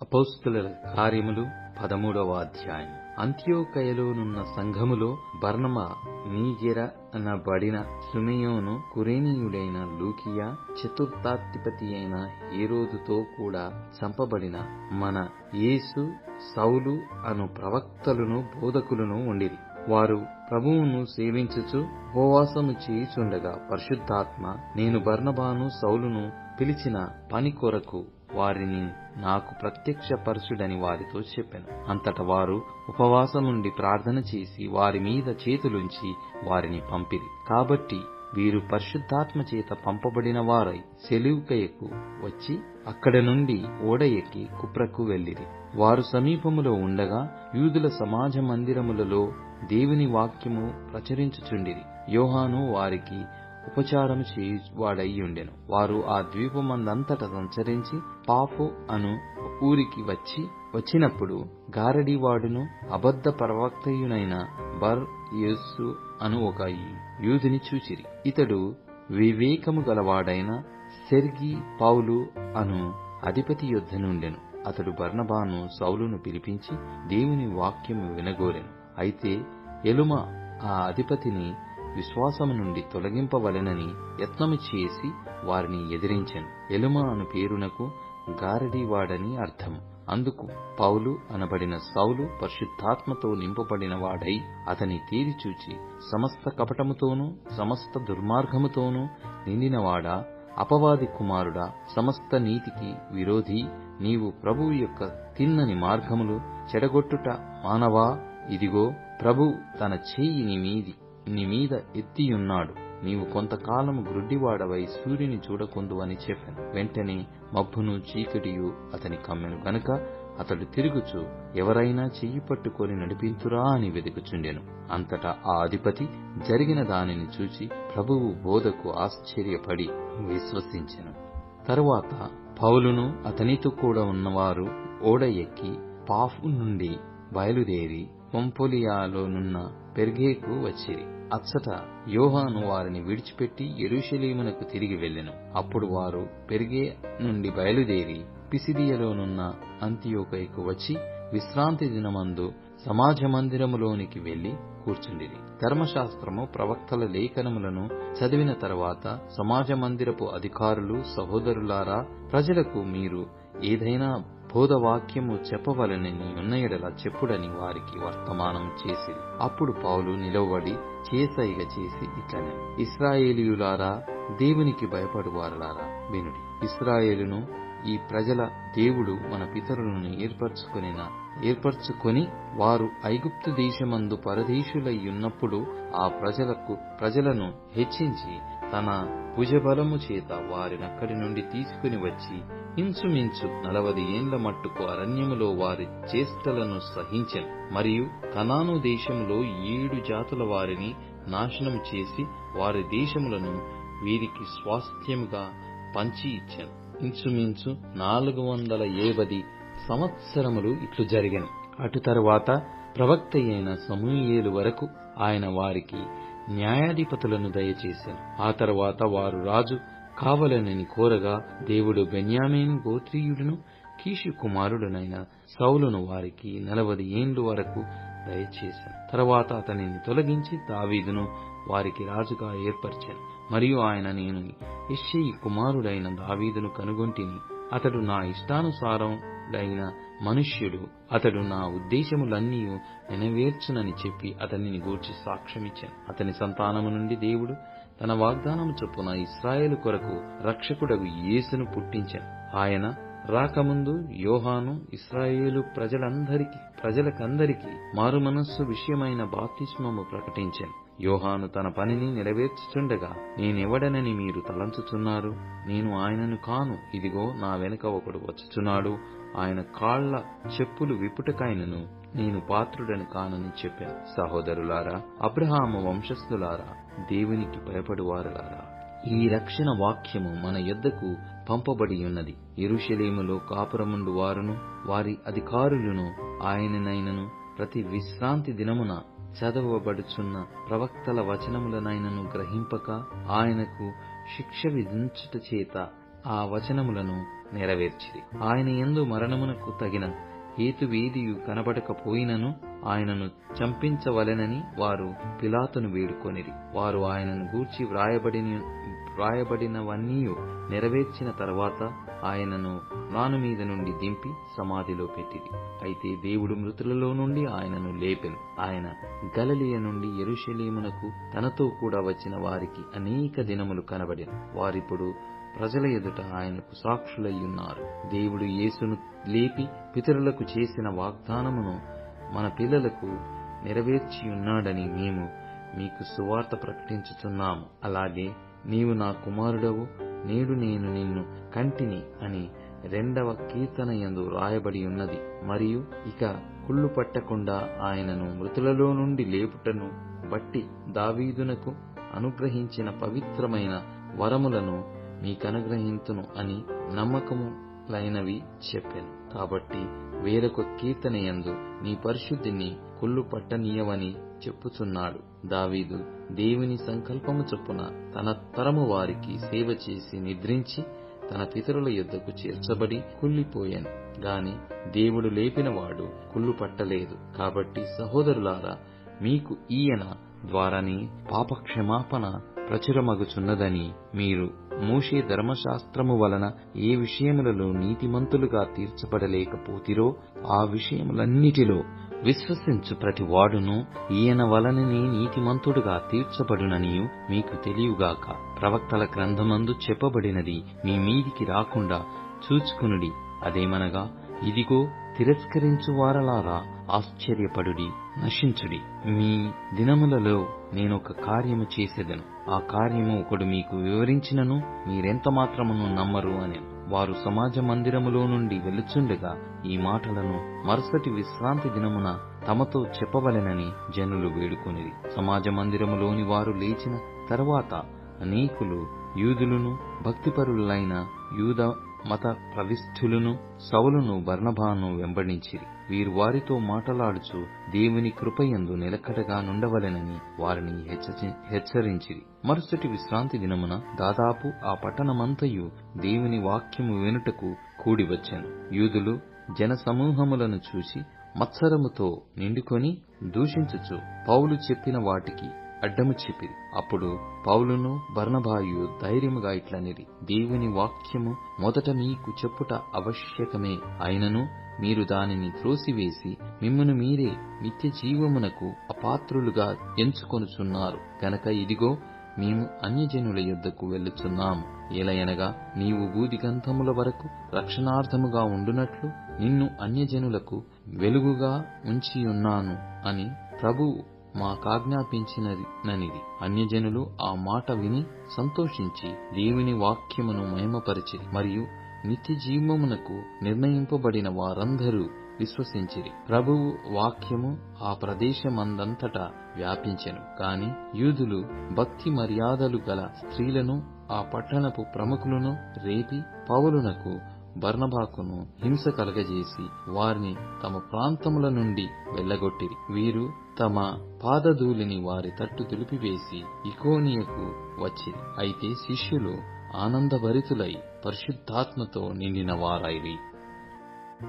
అపోస్తలుల కార్యములు 13వ అధ్యాయం. అంతియోకయలోనున్న సంఘములో బర్నబా, నీగెర అనబడిన సిమెయోను, కురేనీయుడైన లూకియ, చతుర్థాధిపతి అయిన హేరోదుతో కూడా చంపబడిన మన యేసు, సౌలు అను ప్రవక్తలును బోధకులును ఉండిరి. వారు ప్రభువును సేవించుచు ఉపవాసము చేయుచుండగా పరిశుద్ధాత్మ, నేను బర్నబాను సౌలును పిలిచిన పని కొరకు వారిని నాకు ప్రత్యక్షపరచుడని వారితో చెప్పెను. అంతట వారు ఉపవాసముండి ప్రార్థన చేసి వారి మీద చేతులుంచి వారిని పంపిరి. కాబట్టి వీరు పరిశుద్ధాత్మ చేత పంపబడిన వారై సెలూకయకు వచ్చి అక్కడ నుండి ఓడ ఎక్కి కుప్రకు వెళ్ళిరి. వారు సమీపములో ఉండగా యూదుల సమాజ మందిరములలో దేవుని వాక్యము ప్రచురించుచుండిరి. యోహాను వారికి ఉపచారము చేయువాడైయుండెను. వారు ఆ ద్వీపమందంతట సంచరించి పాఫు అను ఊరికి వచ్చినప్పుడు గారడీవాడును అబద్ధ ప్రవక్తయునైన బర్ యేసు అను ఒక యూదుని చూచిరి. ఇతడు వివేకము గలవాడైన సెర్గీ పౌలు అను అధిపతి యొద్ద నుండెను. అతడు బర్నబాను సౌలును పిలిపించి దేవుని వాక్యము వినగోరెను. అయితే ఎలుమ ఆ అధిపతిని విశ్వాసము నుండి తొలగింపవలెనని యత్నము చేసి వారిని ఎదిరించెను. ఎలుమ అను పేరునకు గారడీవాడని అర్థము. అందుకు పౌలు అనబడిన సౌలు పరిశుద్ధాత్మతో నింపబడిన వాడై అతని తేరి చూచి, సమస్త కపటముతోనూ సమస్త దుర్మార్గముతోనూ నిండినవాడా, అపవాది కుమారుడా, సమస్త నీతికి విరోధి, నీవు ప్రభువు యొక్క తిన్నని మార్గములు చెడగొట్టుట మానవా? ఇదిగో ప్రభు తన చెయ్యి నీ మీద ఎత్తియున్నాడు. నీవు కొంతకాలము గ్రుడ్డివాడవై సూర్యుని చూడకుందు అని చెప్పెను. వెంటనే మబ్బును చీకటియు అతని కమ్మెను గనుక అతడు తిరుగుచు ఎవరైనా చెయ్యి పట్టుకొని నడిపింతురా అని వెదుకుచుండెను. అంతటా ఆ అధిపతి జరిగిన దానిని చూచి ప్రభువు బోధకు ఆశ్చర్యపడి విశ్వసించెను. తరువాత పౌలును అతనితో కూడా ఉన్నవారు ఓడ ఎక్కి పాఫు నుండి బయలుదేరి పంఫొలియాలోనున్న పెర్గేకు వచ్చిరి. అచ్చట యోహాను వారిని విడిచిపెట్టి యెరూషలేమునకు తిరిగి వెళ్ళెను. అప్పుడు వారు పెర్గే నుండి బయలుదేరి పిసిదియలోనున్న అంతియోకయకు వచ్చి విశ్రాంతి దినమందు సమాజ మందిరములోనికి వెళ్లి కూర్చుండిరి. ధర్మశాస్త్రము ప్రవక్తల లేఖనములను చదివిన తరువాత సమాజ మందిరపు అధికారులు, సహోదరులారా, ప్రజలకు మీరు ఏదైనా బోధవాక్యము చెప్పవలనని ఉన్న ఎడల చెప్పుడని వారికి వర్తమానం చేసిరి. అప్పుడు పౌలు నిలవబడి చేసైగ చేసి ఇట్లనెను: ఇశ్రాయేలీయులారా, దేవునికి భయపడువారలారా, వినుడి. ఇశ్రాయేలును ఈ ప్రజల దేవుడు మన పితరులను ఏర్పరచుకొని వారు ఐగుప్తు దేశమందు పరదేశులయ్యున్నప్పుడు ఆ ప్రజలను హెచ్చించి తన భుజబలము చేత వారినక్కడి నుండి తీసుకుని వచ్చి ఇంచుమించు 40 ఏండ్ల మట్టుకు అరణ్యములో వారి చేష్టలను సహించెను. మరియు కనాను దేశములో 7 జాతుల వారిని నాశనము చేసి వారి దేశములను వీరికి స్వాస్థ్యముగా పంచి ఇచ్చెను. ఇంచుమించు 470 సంవత్సరములు ఇట్లు జరిగెను. అటు తరువాత ప్రవక్త అయిన సమూయేలు వరకు ఆయన వారికి న్యాయాధిపతులను దయచేశాను. ఆ తరువాత వారు రాజు కావలనని కోరగా దేవుడు బెన్యామీను గోత్రీయుడును కీషు కుమారుడునైన సౌలును వారికి 40 ఏండ్లు వరకు దయచేశాను. తరువాత అతనిని తొలగించి దావీదును వారికి రాజుగా ఏర్పరిచాను. మరియు ఆయన, నేను యెష్షయి కుమారుడైన దావీదును కనుగొంటిని. అతడు నా ఇష్టానుసారుడైన మనుష్యుడు. అతడు నా ఉద్దేశములన్నీ నెరవేర్చునని చెప్పి అతనిని గూర్చి సాక్ష్యమిచ్చాను. అతని సంతానము నుండి దేవుడు తన వాగ్దానము చొప్పున ఇశ్రాయేలు కొరకు రక్షకుడగు యేసును పుట్టించాను. ఆయన రాకముందు యోహాను ఇశ్రాయేలు ప్రజలకందరికీ మారుమనస్సు విషయమైన బాప్తిస్మము ప్రకటించాను. యోహాను తన పనిని నెరవేర్చుచుండగా, నేనెవడనని మీరు తలంచుచున్నారు? నేను ఆయనను కాను. ఇదిగో నా వెనుక ఒకడు వచ్చుచున్నాడు. ఆయన కాళ్ల చెప్పులు విప్పుటకైనను నేను పాత్రుడని కానని చెప్పాను. సహోదరులారా, అబ్రహాము వంశస్థులారా, దేవునికి భయపడువారలారా, ఈ రక్షణ వాక్యము మన యొద్దకు పంపబడి ఉన్నది. యెరూషలేములో కాపురముండు వారును వారి అధికారులను ఆయననైనను ప్రతి విశ్రాంతి దినమున చదవబడుచున్న ప్రవక్తల వచనములనైనను గ్రహింపక ఆయనకు శిక్ష విధించుట చేత ఆ వచనములను నెరవేర్చిరి. ఆయన యందు మరణమునకు తగిన హేతువేదియు కనబడకపోయినను ఆయనను చంపించవలెనని వారు పిలాతును వేడుకొనిరి. వారు ఆయనను గూర్చి వ్రాయబడినవన్నీయు నెరవేర్చిన తరువాత ఆయనను మ్రాను మీద నుండి దింపి సమాధిలో పెట్టిరి. అయితే దేవుడు మృతులలో నుండి ఆయనను లేపెను. ఆయన గలిలయ నుండి యెరూషలేమునకు తనతో కూడా వచ్చిన వారికి అనేక దినములు కనబడెను. వారిప్పుడు ప్రజల ఎదుట ఆయనకు సాక్షులయ్యున్నారు. దేవుడు యేసును లేపి పితరులకు చేసిన వాగ్దానమును మన పిల్లలకు నెరవేర్చియున్నాడని మేము మీకు సువార్త ప్రకటించుచున్నాము. అలాగే నీవు నా కుమారుడవు, నేడు నేను నిన్ను కంటిని అని 2వ కీర్తన యందు రాయబడి ఉన్నది. మరియు ఇక కుళ్ళు పట్టకుండా ఆయనను మృతులలో నుండి లేపుటను బట్టి దావీదునకు అనుగ్రహించిన పవిత్రమైన వరములను మీకనుగ్రహింతును అని నమ్మకములైనవి చెప్పెను. కాబట్టి వేరొక కీర్తన యందు నీ పరిశుద్ధిని కుళ్ళు పట్టనీయవని చెప్పుచున్నాడు. దావీదు దేవుని సంకల్పము చొప్పున తన తరము వారికి సేవ చేసి నిద్రించి తన పితరుల యొద్దకు చేర్చబడి కుళ్ళిపోయాను గాని దేవుడు లేపినవాడు కుళ్ళు పట్టలేదు. కాబట్టి సహోదరులారా, మీకు ఈయన ద్వారానే పాపక్షమాపణ ప్రచురమగుచున్నదని మీరు మోషే ధర్మశాస్త్రము వలన ఏ విషయములలో నీతిమంతులుగా తీర్చబడలేకపోతిరో ఆ విషయములన్నిటిలో విశ్వసించు ప్రతి వాడును ఈయన వలననే నీతిమంతుడుగా తీర్చబడుననియు మీకు తెలియగాక. ప్రవక్తల గ్రంథమందు చెప్పబడినది మీ మీదికి రాకుండా చూచుకునుడి. అదేమనగా, ఇదిగో తిరస్కరించు వారలారా ఆశ్చర్యపడుడి, నశించుడి. మీ దినములలో నేనొక కార్యము చేసేదను. ఆ కార్యము ఒకడు మీకు వివరించినను మీరెంత మాత్రమును నమ్మరు అనెను. వారు సమాజ మందిరములో నుండి వెలుచుండగా ఈ మాటలను మరుసటి విశ్రాంతి దినమున తమతో చెప్పవలెనని జనులు వేడుకొనిరి. సమాజ మందిరములోని వారు లేచిన తరువాత అనేకులు యూదులను భక్తిపరులైన యూద మత ప్రవిష్ఠులను సౌలును బర్నబాను వెంబడించిరి. వీరు వారితో మాటలాడుచు దేవుని కృపయందు నిలకడగా నుండవలెనని వారిని హెచ్చరించిరి. మరుసటి విశ్రాంతి దినమున దాదాపు ఆ పట్టణమంతయు దేవుని వాక్యము వినుటకు కూడివచ్చెను. యూదులు జనసమూహములను చూసి మత్సరముతో నిండుకొని దూషించుచు పౌలు చెప్పిన వాటికి అడ్డము చెప్పిరి. అప్పుడు పౌలును బర్నబాయు ధైర్యముగా ఇట్లనిరి, దేవుని వాక్యము మొదట మీకు చెప్పుట ఆవశ్యకమే. అయినను మీరు దానిని త్రోసివేసి మిమ్మును మీరే నిత్య జీవమునకు అపాత్రులుగా ఎంచుకొనుచున్నారు గనక ఇదిగో మేము అన్యజనుల యొద్దకు వెళ్ళుచున్నాము. ఏలయనగా నీవు భూదిగంతముల వరకు రక్షణార్థముగా ఉండునట్లు నిన్ను అన్యజనులకు వెలుగుగా ఉంచియున్నాను అని ప్రభువు మాకాజ్ఞాపించిననిది. అన్యజనులు ఆ మాట విని సంతోషించి దేవుని వాక్యమును మహిమపరిచిరి. మరియు నిత్య జీవమునకు నిర్ణయింపబడిన వారందరూ విశ్వసించిరి. ప్రభువు వాక్యము ఆ ప్రదేశమందంతటా వ్యాపించెను. కాని యూదులు భక్తి మర్యాదలు గల స్త్రీలను ఆ పట్టణపు ప్రముఖులను రేపి పౌలునకు బర్నబాకును హింస కలగజేసి వారిని తమ ప్రాంతముల నుండి వెళ్ళగొట్టిరి. వీరు తమ పాదధూళిని వారి తట్టు దులిపివేసి ఇకోనియకు వచ్చిరి. అయితే శిష్యులు ఆనందభరితులై పరిశుద్ధాత్మతో నిండిన వారైరి.